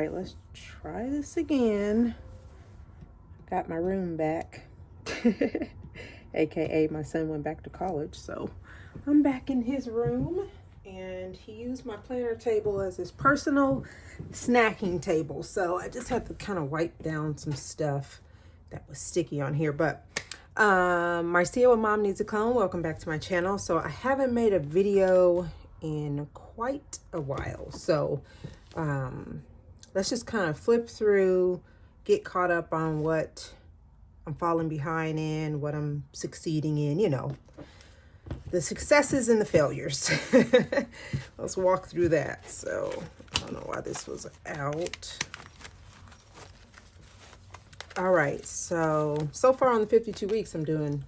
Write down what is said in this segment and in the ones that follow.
right, let's try this again. Got my room back. AKA my son went back to college, so I'm back in his room, and he used my planner table as his personal snacking table. So I just had to kind of wipe down some stuff that was sticky on here. But Marcia with Mom Needs a Clone, welcome back to my channel. So I haven't made a video in quite a while, so let's just kind of flip through, get caught up on what I'm falling behind in, what I'm succeeding in, you know, the successes and the failures. Let's walk through that. So I don't know why this was out. All right, so far on the 52 weeks, I'm doing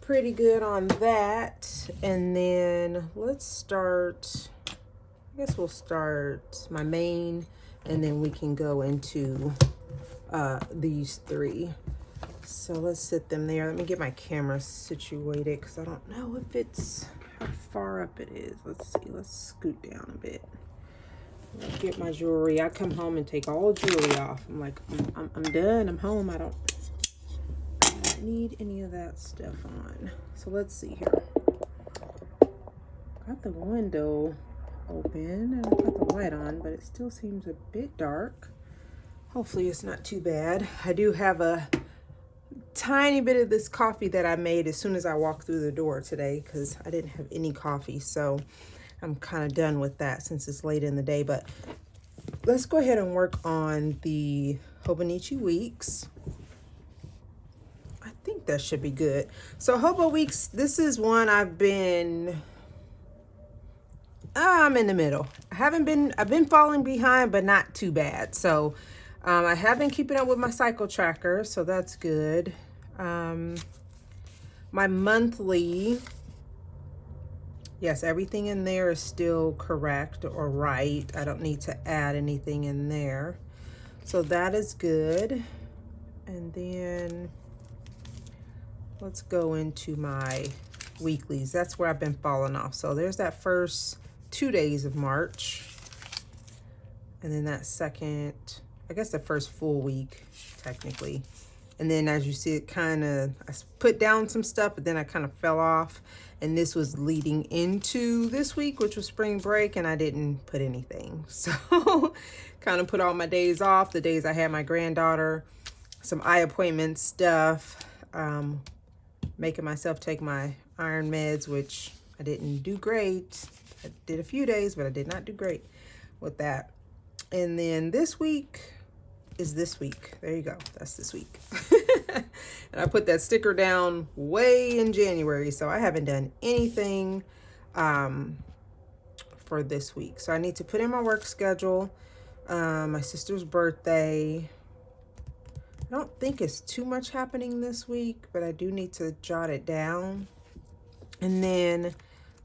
pretty good on that. And then let's start, I guess we'll start my main, and then we can go into these three. So let's sit them there. Let me get my camera situated because I don't know if it's, how far up it is. Let's see, let's scoot down a bit. Let's get my jewelry. I come home and take all jewelry off. I'm like, I'm done, I'm home. I don't need any of that stuff on. So let's see here. Got the window open and I got the light on, but it still seems a bit dark. Hopefully it's not too bad. I do have a tiny bit of this coffee that I made as soon as I walked through the door today because I didn't have any coffee. So I'm kind of done with that since it's late in the day. But let's go ahead and work on the Hobonichi weeks. I think that should be good. So Hobo weeks, this is one I've been, I'm in the middle. I've been falling behind, but not too bad. So I have been keeping up with my cycle tracker, so that's good. My monthly, yes, everything in there is still correct or right. I don't need to add anything in there. So that is good. And then let's go into my weeklies. That's where I've been falling off. So there's that first 2 days of March. And then that second, I guess the first full week, technically. And then as you see, it kind of, I put down some stuff, but then I kind of fell off. And this was leading into this week, which was spring break, and I didn't put anything. So kind of put all my days off, the days I had my granddaughter, some eye appointment stuff, making myself take my iron meds, which I didn't do great. I did a few days, but I did not do great with that. And then this week is this week. There you go. That's this week. And I put that sticker down way in January, so I haven't done anything for this week. So I need to put in my work schedule. My sister's birthday. I don't think it's too much happening this week, but I do need to jot it down. And then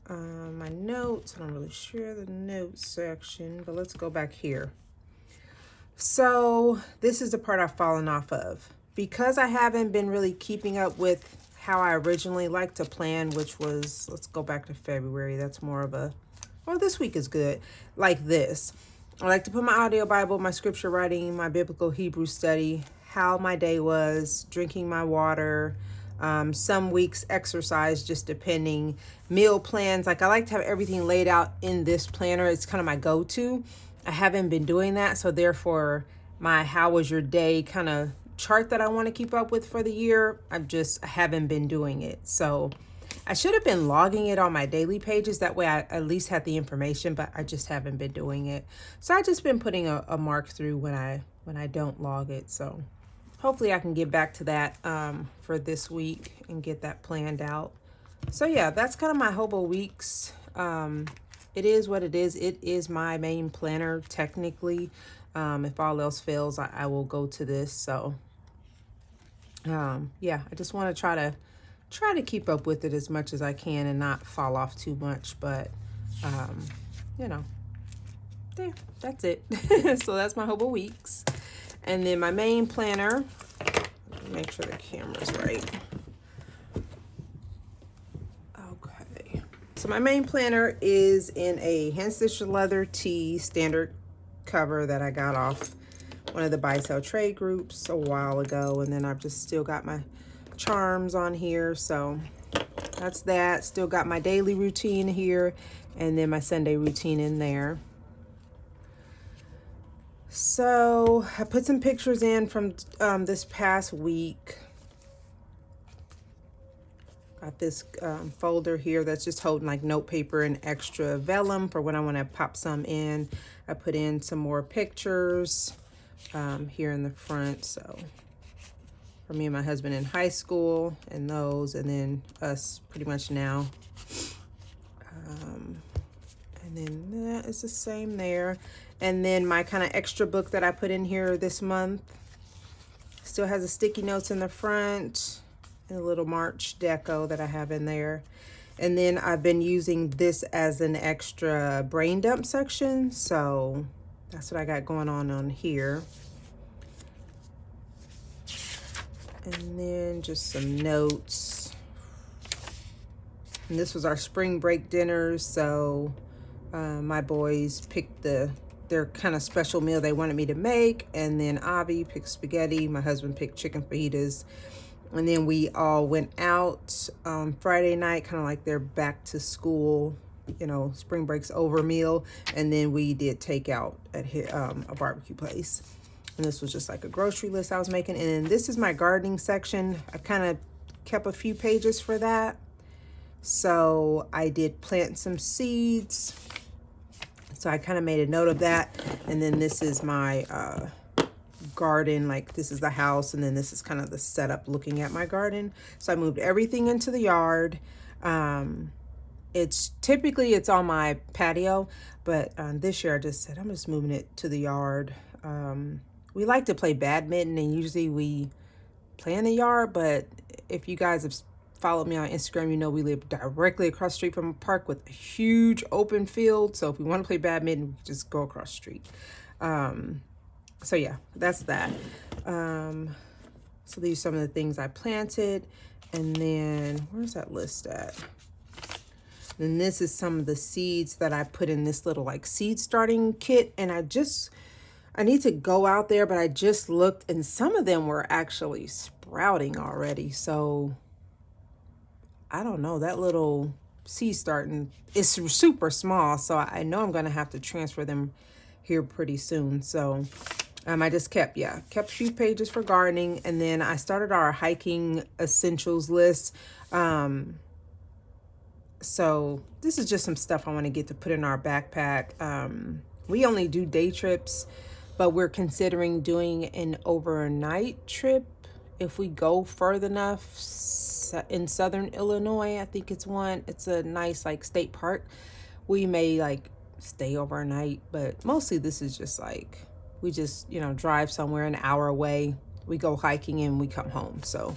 my notes, I'm not really sure the notes section, but let's go back here. So this is the part I've fallen off of. Because I haven't been really keeping up with how I originally liked to plan, which was, let's go back to February. That's more of a, well, this week is good. Like this. I like to put my audio Bible, my scripture writing, my biblical Hebrew study, how my day was, drinking my water, some weeks exercise, just depending, meal plans. Like I like to have everything laid out in this planner. It's kind of my go-to. I haven't been doing that. So therefore my how was your day kind of chart that I want to keep up with for the year, I haven't been doing it. So I should have been logging it on my daily pages. That way I at least had the information, but I just haven't been doing it. So I just been putting a mark through when I don't log it. So hopefully I can get back to that for this week and get that planned out. So yeah, that's kind of my Hobo weeks. It is what it is. It is my main planner technically. If all else fails, I will go to this. So yeah, I just want to try to keep up with it as much as I can and not fall off too much. But you know, there, that's it. So that's my Hobo weeks. And then my main planner, make sure the camera's right. Okay. So my main planner is in a hand stitched leather tee, standard cover that I got off one of the buy sell trade groups a while ago, and then I've just still got my charms on here. So that's that. Still got my daily routine here, and then my Sunday routine in there. So I put some pictures in from this past week. Got this folder here that's just holding like note paper and extra vellum for when I want to pop some in. I put in some more pictures here in the front. So for me and my husband in high school, and those, and then us pretty much now. And then that is the same there. And then my kind of extra book that I put in here this month still has the sticky notes in the front and a little March deco that I have in there. And then I've been using this as an extra brain dump section. So that's what I got going on here. And then just some notes. And this was our spring break dinners. So my boys picked their kind of special meal they wanted me to make. And then Avi picked spaghetti. My husband picked chicken fajitas. And then we all went out Friday night, kind of like their back to school, you know, spring break's over meal. And then we did takeout at a barbecue place. And this was just like a grocery list I was making. And then this is my gardening section. I kind of kept a few pages for that. So I did plant some seeds. So I kind of made a note of that. And then this is my garden, like this is the house, and then this is kind of the setup looking at my garden. So I moved everything into the yard. It's typically on my patio, but this year I just said I'm just moving it to the yard. We like to play badminton, and usually we play in the yard, but if you guys have followed me on Instagram, you know we live directly across the street from a park with a huge open field. So if we want to play badminton, we just go across the street. So yeah, that's that. So these are some of the things I planted. And then where's that list at? Then this is some of the seeds that I put in this little like seed starting kit. And I need to go out there, but I just looked and some of them were actually sprouting already. So I don't know, that little seed starting is super small. So I know I'm going to have to transfer them here pretty soon. So I just kept a few pages for gardening, and then I started our hiking essentials list. So this is just some stuff I want to get to put in our backpack. We only do day trips, but we're considering doing an overnight trip if we go further enough in southern Illinois. I think it's a nice like state park. We may like stay overnight, but mostly this is just like we just, you know, drive somewhere an hour away. We go hiking and we come home. So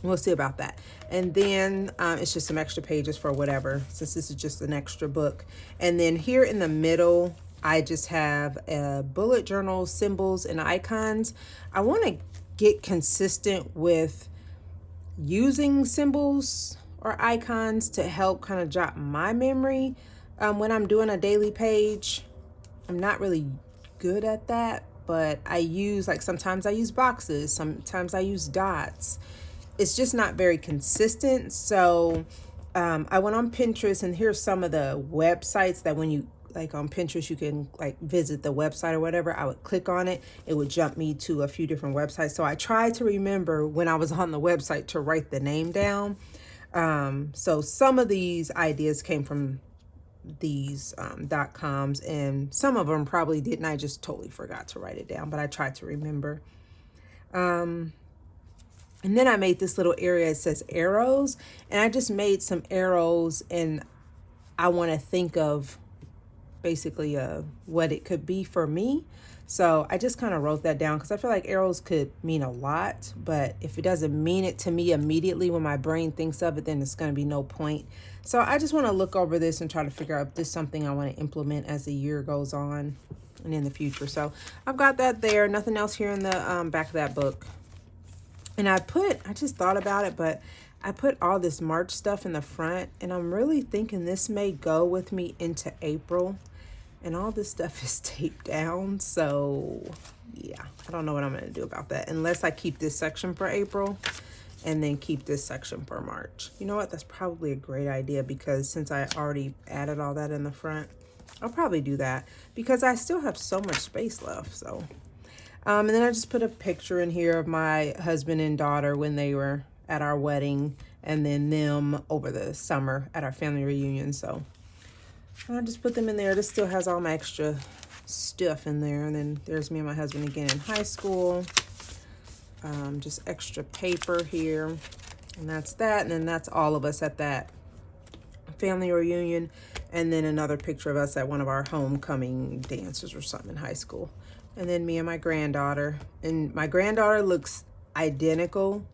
we'll see about that. And then it's just some extra pages for whatever, since this is just an extra book. And then here in the middle, I just have a bullet journal, symbols and icons. I want to get consistent with using symbols or icons to help kind of jog my memory when I'm doing a daily page. I'm not really good at that, but I use, like, sometimes I use boxes, sometimes I use dots. It's just not very consistent. So I went on Pinterest, and here's some of the websites that when you, like on Pinterest, you can like visit the website or whatever. I would click on it. It would jump me to a few different websites. So I tried to remember when I was on the website to write the name down. So some of these ideas came from these .coms, and some of them probably didn't. I just totally forgot to write it down, but I tried to remember. And then I made this little area. It says arrows, and I just made some arrows, and I want to think of basically what it could be for me. So I just kind of wrote that down because I feel like arrows could mean a lot, but if it doesn't mean it to me immediately when my brain thinks of it, then it's going to be no point. So I just want to look over this and try to figure out if this is something I want to implement as the year goes on and in the future. So I've got that there. Nothing else here in the back of that book. And I just thought about it, but I put all this March stuff in the front, and I'm really thinking this may go with me into April. And all this stuff is taped down, so yeah, I don't know what I'm gonna do about that unless I keep this section for April and then keep this section for March. You know what, that's probably a great idea, because since I already added all that in the front, I'll probably do that because I still have so much space left. So and then I just put a picture in here of my husband and daughter when they were at our wedding, and then them over the summer at our family reunion. So I just put them in there. This still has all my extra stuff in there. And then there's me and my husband again in high school. Just extra paper here. And that's that. And then that's all of us at that family reunion. And then another picture of us at one of our homecoming dances or something in high school. And then me and my granddaughter. And my granddaughter looks identical,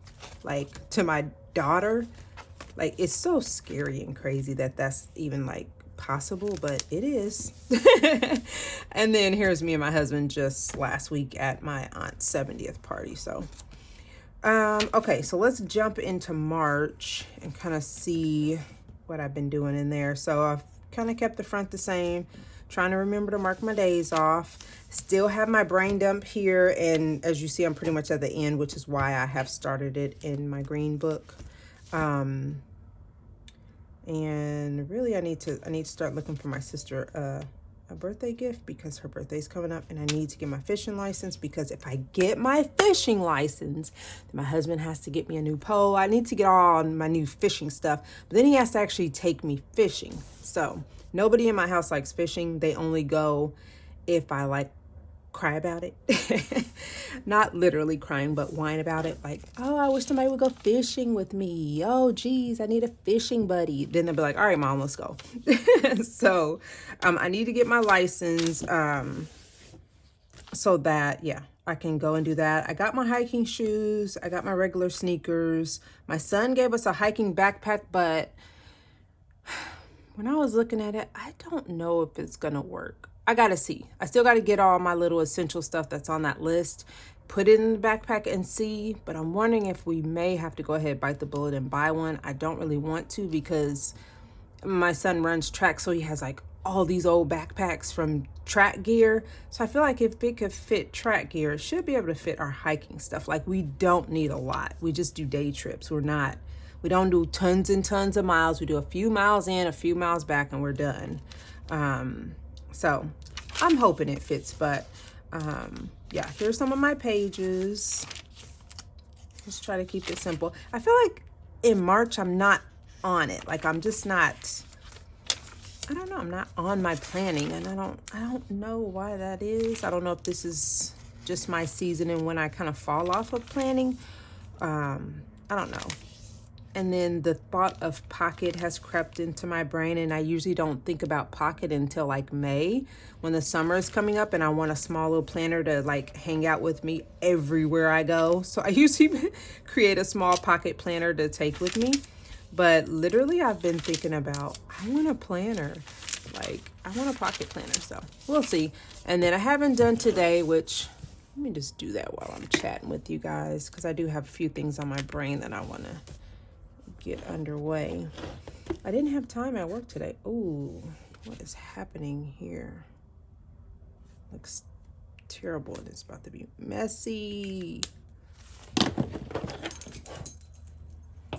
like, to my daughter. Like, it's so scary and crazy that that's even, like, possible, but it is. And then here's me and my husband just last week at my aunt's 70th party. So okay, so let's jump into March and kind of see what I've been doing in there. So I've kind of kept the front the same, trying to remember to mark my days off. Still have my brain dump here, and as you see, I'm pretty much at the end, which is why I have started it in my green book. And really I need to start looking for my sister a birthday gift, because her birthday's coming up, and I need to get my fishing license, because if I get my fishing license, then my husband has to get me a new pole. I need to get all my new fishing stuff, but then he has to actually take me fishing. So nobody in my house likes fishing. They only go if I like cry about it. Not literally crying, but whine about it, like, oh, I wish somebody would go fishing with me. Oh geez, I need a fishing buddy. Then they'll be like, all right, mom, let's go. So I need to get my license so that, yeah, I can go and do that. I got my hiking shoes, I got my regular sneakers. My son gave us a hiking backpack, but when I was looking at it, I don't know if it's gonna work. I gotta see. I still gotta get all my little essential stuff that's on that list, put it in the backpack and see, but I'm wondering if we may have to go ahead, bite the bullet and buy one. I don't really want to, because my son runs track, so he has like all these old backpacks from track gear. So I feel like if it could fit track gear, it should be able to fit our hiking stuff. Like, we don't need a lot. We just do day trips. We don't do tons and tons of miles. We do a few miles in, a few miles back, and we're done. So I'm hoping it fits, but yeah, here's some of my pages. Just try to keep it simple. I feel like in March, I'm not on it. Like, I'm just not, I don't know, I'm not on my planning, and I don't know why that is. I don't know if this is just my season and when I kind of fall off of planning. I don't know. And then the thought of pocket has crept into my brain, and I usually don't think about pocket until like May, when the summer is coming up and I want a small little planner to like hang out with me everywhere I go. So I usually create a small pocket planner to take with me. But literally I've been thinking about, I want a planner. Like, I want a pocket planner, so we'll see. And then I haven't done today, which, let me just do that while I'm chatting with you guys, because I do have a few things on my brain that I want to get underway. I didn't have time at work today. Ooh, what is happening here? Looks terrible, and it's about to be messy.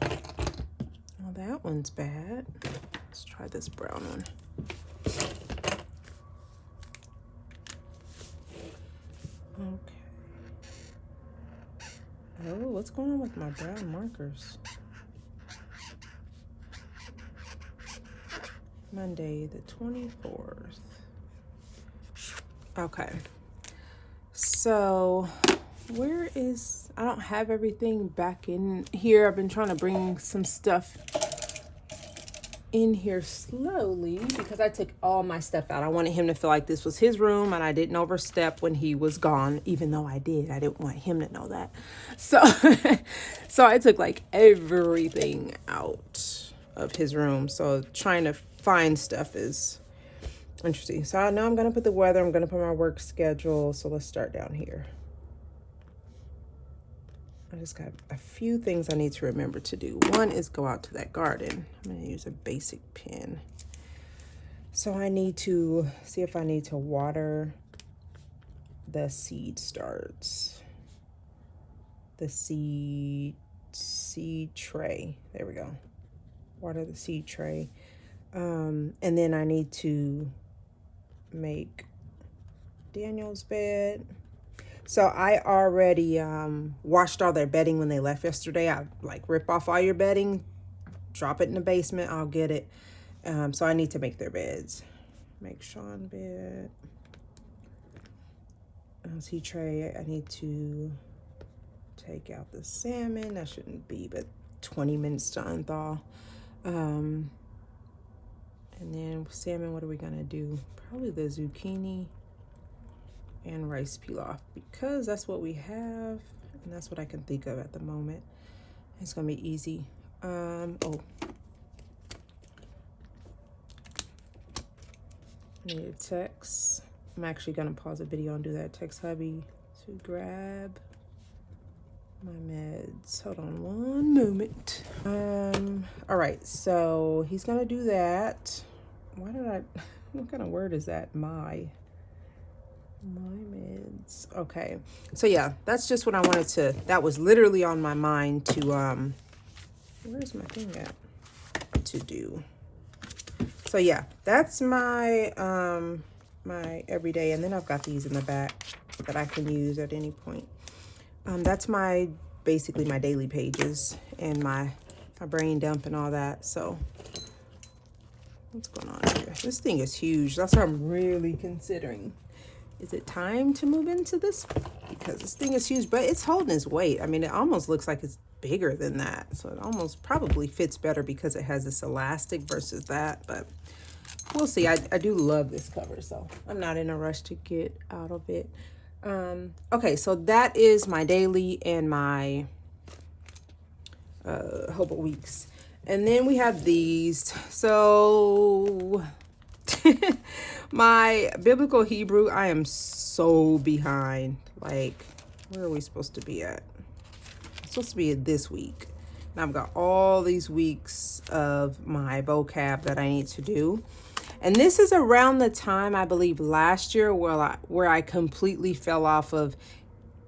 Well, that one's bad. Let's try this brown one. Okay. Oh, what's going on with my brown markers? Monday the 24th. Okay. So where is, I don't have everything back in here. I've been trying to bring some stuff in here slowly because I took all my stuff out. I wanted him to feel like this was his room and I didn't overstep when he was gone, even though I did. I didn't want him to know that. So, so I took like everything out of his room. So trying to find stuff is interesting. So I know I'm going to put the weather, I'm going to put my work schedule. So let's start down here. I just got a few things I need to remember to do. One is go out to that garden. I'm going to use a basic pen. So I need to see if I need to water the seed starts. The seed tray. There we go. Water the seed tray. And then I need to make Daniel's bed. So I already washed all their bedding when they left yesterday. I like rip off all your bedding, drop it in the basement, I'll get it. So I need to make their beds. Make Sean bed. Tea tray, I need to take out the salmon. That shouldn't be but 20 minutes to unthaw. And then salmon, what are we gonna do? Probably the zucchini and rice pilaf, because that's what we have and that's what I can think of at the moment. It's gonna be easy. Oh, I need a text. I'm actually gonna pause the video and do that. Text hubby to grab my meds. Hold on one moment. All right, so he's gonna do that. Why did I, what kind of word is that? My meds. Okay, so yeah, that's just what I wanted to, that was literally on my mind to where's my thing at, to do. So yeah, that's my my everyday, and then I've got these in the back that I can use at any point. That's my basically my daily pages and my brain dump and all that. So what's going on here? This thing is huge. That's what I'm really considering. Is it time to move into this? Because this thing is huge, but it's holding its weight. I mean, it almost looks like it's bigger than that. So it almost probably fits better because it has this elastic versus that, but we'll see. I do love this cover, so I'm not in a rush to get out of it. Okay, so that is my daily and my Hobo weeks. And then we have these. So my biblical Hebrew, I am so behind. Like, where are we supposed to be at? It's supposed to be at this week. And I've got all these weeks of my vocab that I need to do. And this is around the time, I believe, last year where I completely fell off of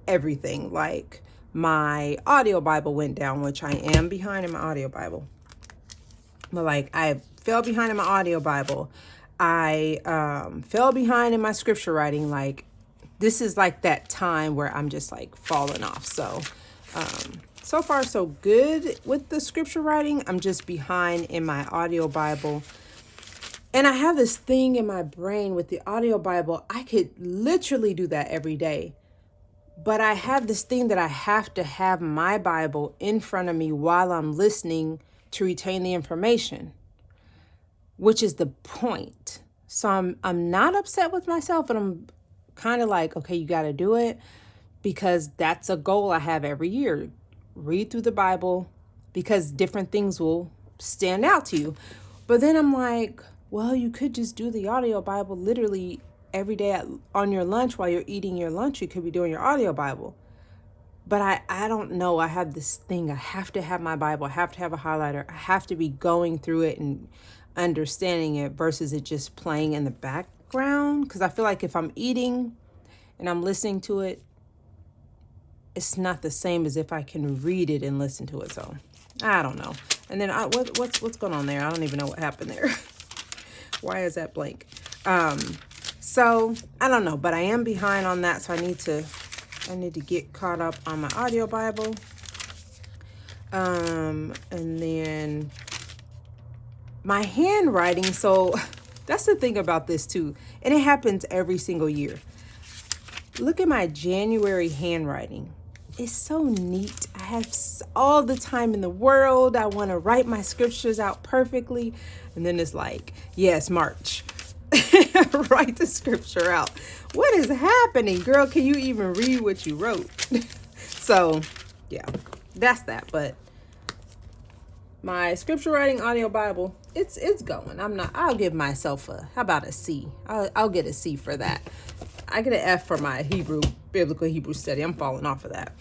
everything. Like, my audio Bible went down, which I am behind in my audio Bible. But like, I fell behind in my audio Bible. I fell behind in my scripture writing. Like, this is like that time where I'm just like falling off. So so far so good with the scripture writing. I'm just behind in my audio Bible. And I have this thing in my brain with the audio Bible. I could literally do that every day. But I have this thing that I have to have my Bible in front of me while I'm listening to retain the information, which is the point. So I'm not upset with myself, but I'm kind of like, okay, you got to do it, because that's a goal I have every year. Read through the Bible, because different things will stand out to you. But then I'm like, well, you could just do the audio Bible literally every day on your lunch while you're eating your lunch. You could be doing your audio Bible. But I don't know. I have this thing. I have to have my Bible. I have to have a highlighter. I have to be going through it and understanding it versus it just playing in the background. Because I feel like if I'm eating and I'm listening to it, it's not the same as if I can read it and listen to it. So I don't know. And then what's going on there? I don't even know what happened there. Why is that blank? So I don't know, but I am behind on that. So I need to get caught up on my audio Bible. And then my handwriting. So that's the thing about this too. And it happens every single year. Look at my January handwriting. It's so neat. I have all the time in the world. I want to write my scriptures out perfectly. And then it's like, yes, March. Write the scripture out. What is happening, girl? Can you even read what you wrote? So yeah, that's that. But my scripture writing audio Bible, it's going. I'll give myself how about a C? I'll get a C for that. I get an F for my biblical Hebrew study. I'm falling off of that.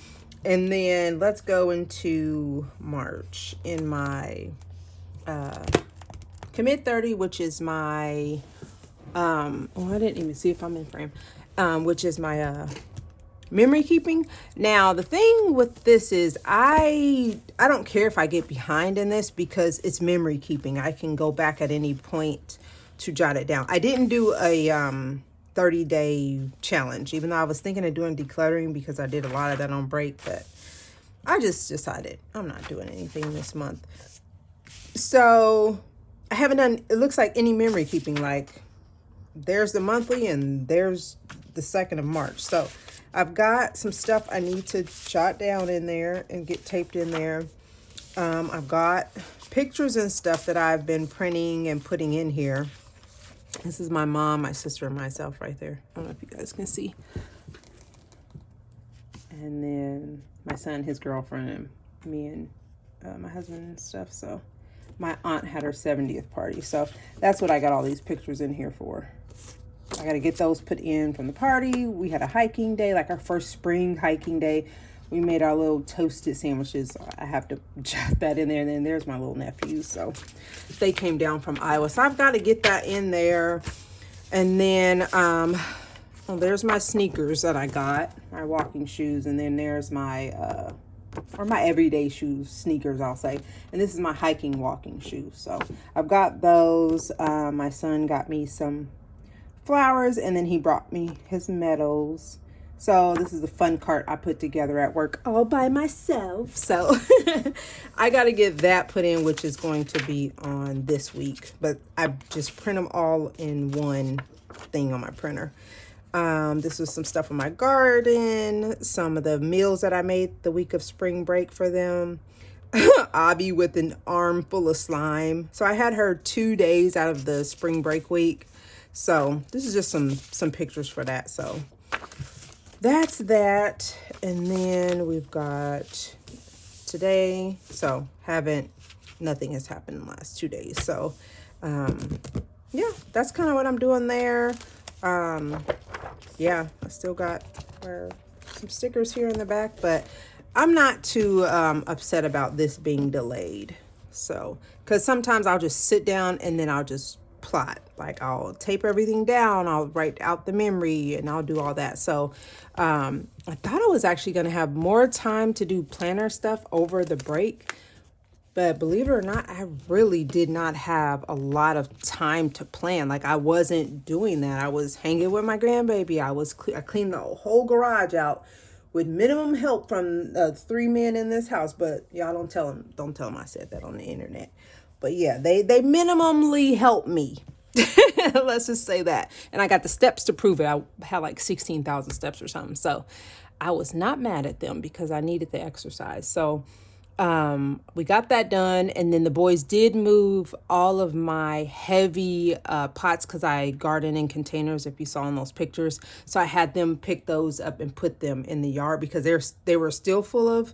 And then let's go into March in my Commit 30, which is my Oh, I didn't even see if I'm in frame, which is my memory keeping. Now the thing with this is I don't care if I get behind in this because it's memory keeping. I can go back at any point to jot it down. I didn't do a 30-day challenge, even though I was thinking of doing decluttering because I did a lot of that on break, but I just decided I'm not doing anything this month. So I haven't done, it looks like, any memory keeping. Like there's the monthly and there's the 2nd of March. So I've got some stuff I need to jot down in there and get taped in there. I've got pictures and stuff that I've been printing and putting in here. This is my mom, my sister, and myself right there. I don't know if you guys can see. And then my son, his girlfriend, and me and my husband and stuff. So my aunt had her 70th party. So that's what I got all these pictures in here for. I got to get those put in from the party. We had a hiking day, like our first spring hiking day. We made our little toasted sandwiches. I have to jot that in there. And then there's my little nephew. So they came down from Iowa. So I've got to get that in there. And then, well, there's my sneakers that I got, my walking shoes. And then there's my, or my everyday shoes, sneakers, I'll say. And this is my hiking walking shoes. So I've got those. My son got me some flowers, and then he brought me his medals. So this is a fun cart I put together at work all by myself. So I got to get that put in, which is going to be on this week. But I just print them all in one thing on my printer. This was some stuff in my garden, some of the meals that I made the week of spring break for them. Abby with an arm full of slime. So I had her 2 days out of the spring break week. So this is just some pictures for that. So that's that. And then we've got today. So nothing has happened in the last 2 days. So yeah, that's kind of what I'm doing there. Yeah, I still got some stickers here in the back, but I'm not too upset about this being delayed. So, because sometimes I'll just sit down and then I'll just plot. Like I'll tape everything down, I'll write out the memory, and I'll do all that. So I thought I was actually going to have more time to do planner stuff over the break. But believe it or not, I really did not have a lot of time to plan. Like I wasn't doing that. I was hanging with my grandbaby. I cleaned the whole garage out with minimum help from 3 men in this house. But y'all don't tell them I said that on the internet. But yeah, they minimally helped me. Let's just say that. And I got the steps to prove it. I had like 16,000 steps or something. So I was not mad at them because I needed the exercise. So we got that done, and then the boys did move all of my heavy pots because I garden in containers, if you saw in those pictures. So I had them pick those up and put them in the yard because they were still full of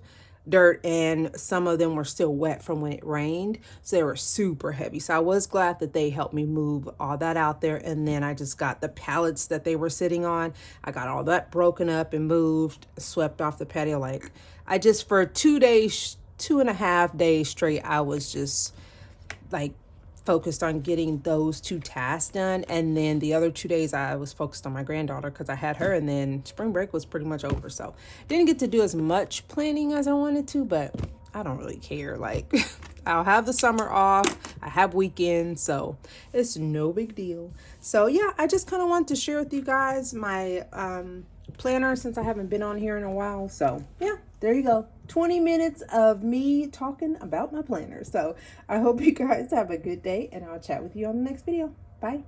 dirt, and some of them were still wet from when it rained, so they were super heavy. So I was glad that they helped me move all that out there. And then I just got the pallets that they were sitting on, I got all that broken up and moved, swept off the patio. Like I just, for 2 days, 2.5 days straight, I was just like focused on getting those 2 tasks done. And then the other 2 days I was focused on my granddaughter because I had her, and then spring break was pretty much over. So didn't get to do as much planning as I wanted to, but I don't really care. Like I'll have the summer off, I have weekends, so it's no big deal. So yeah, I just kind of want to share with you guys my planner since I haven't been on here in a while. So yeah, there you go. 20 minutes of me talking about my planner. So I hope you guys have a good day, and I'll chat with you on the next video. Bye.